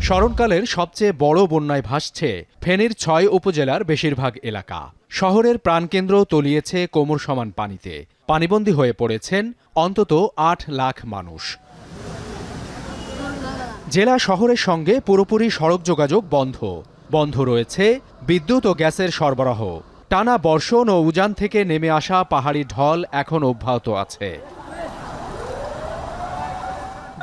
স্মরণকালের সবচেয়ে বড় বন্যায় ভাসছে ফেনীর ৬ উপজেলার বেশিরভাগ এলাকা। শহরের প্রাণকেন্দ্র তলিয়েছে কোমর সমান পানিতে। পানিবন্দী হয়ে পড়েছেন অন্তত ৮ লাখ মানুষ। জেলা শহরের সঙ্গে পুরোপুরি সড়ক যোগাযোগ বন্ধ রয়েছে বিদ্যুৎ ও গ্যাসের সরবরাহ। টানা বর্ষণ ও উজান থেকে নেমে আসা পাহাড়ি ঢল এখন অব্যাহত আছে।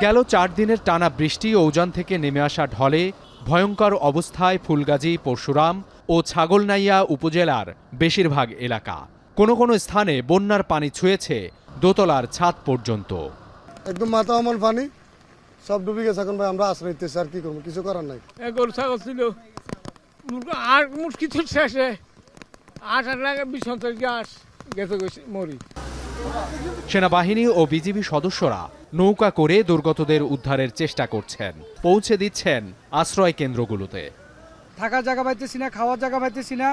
গেল ৪ দিনের টানা বৃষ্টি ও উজান থেকে নেমে আসা ঢলে ভয়ঙ্কর অবস্থায় ফুলগাজী, পরশুরাম ও ছাগলনাইয়া উপজেলার বেশিরভাগ এলাকা। কোনো স্থানে বন্যার পানি ছুঁয়েছে দোতলার ছাদ পর্যন্ত। একদম মাথা আমার পানি সব ডুবে গেছে। এখন ভাই আমরা আশ্রয় নিতেছি, আর কি করবো, কিছু করার নাই। গরু ছাগল ছিল আর মুশকিল শেষে ৮ লাখ ২০ গাছ গেছে মরি। সেনাবাহিনী ও বিজিবি সদস্যরা নৌকা করে দুর্গতদের উদ্ধারের চেষ্টা করছেন, পৌঁছে দিচ্ছেন আশ্রয় কেন্দ্রগুলোতে। থাকার জায়গা পাইতেছি না, খাওয়ার জায়গা পাইতেছি না।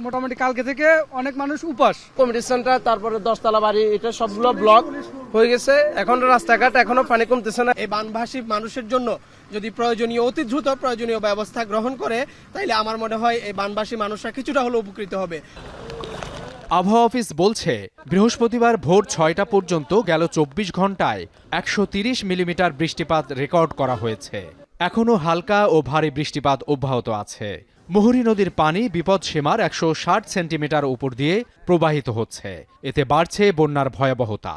মোটামুটি কালকে থেকে অনেক মানুষ উপাস। কমিটি সেন্টার, তারপরে 10তলা বাড়ি, এটা সবগুলো ব্লক হয়ে গেছে। এখন রাস্তাঘাট এখনো পানি কমতেছে না। এই বানভাসী মানুষের জন্য যদি অতি দ্রুত প্রয়োজনীয় ব্যবস্থা গ্রহণ করে, তাইলে আমার মনে হয় এই বানভাসী মানুষরা কিছুটা হলেও উপকৃত হবে। আবহাওয়া অফিস বলছে, বৃহস্পতিবার ভোর ৬টা পর্যন্ত গেল ২৪ ঘন্টায় ১৩০ মিলিমিটার বৃষ্টিপাত রেকর্ড করা হয়েছে। এখনও হালকা ও ভারী বৃষ্টিপাত অব্যাহত আছে। মুহুরী নদীর পানি বিপদসীমার ১৬০ সেন্টিমিটার উপর দিয়ে প্রবাহিত হচ্ছে। এতে বাড়ছে বন্যার ভয়াবহতা।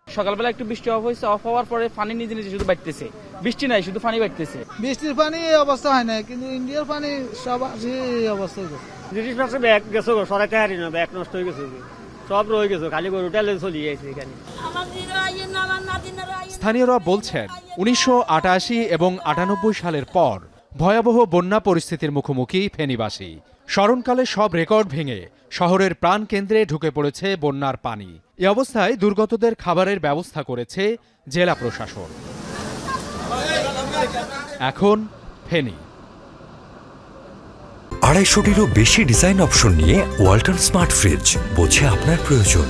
সকালবেলা একটু বৃষ্টি অফ হয়েছে, অফ হওয়ার পরে পানি নিজে নিজে শুধু বাড়তেছে। বৃষ্টি নাই, শুধু পানি বাড়তেছে। বৃষ্টির পানি এই অবস্থা হয় না, কিন্তু ইন্ডিয়ার পানি সব আছে এই অবস্থা হয়ে গেছে। জিনিসপত্র ব্যাগ গেছে, সরাইতে হারি না, ব্যাগ নষ্ট হয়ে গেছে, সব রয়ে গেছে, খালি গরু টেলে চলে গেছে এখানে। স্থানীয়রা বলছেন, ১৯৮৮ এবং ৯৮ সালের পর ভয়াবহ বন্যা পরিস্থিতির মুখোমুখি ফেনীবাসী। স্মরণকালে সব রেকর্ড ভেঙে শহরের প্রাণকেন্দ্রে ঢুকে পড়েছে বন্যার পানি। এ অবস্থায় দুর্গতদের খাবারের ব্যবস্থা করেছে জেলা প্রশাসন। এখন ফেনী। ২৫০টিরও বেশি ডিজাইন অপশন নিয়ে ওয়ালটন স্মার্ট ফ্রিজ, বোঝে আপনার প্রয়োজন।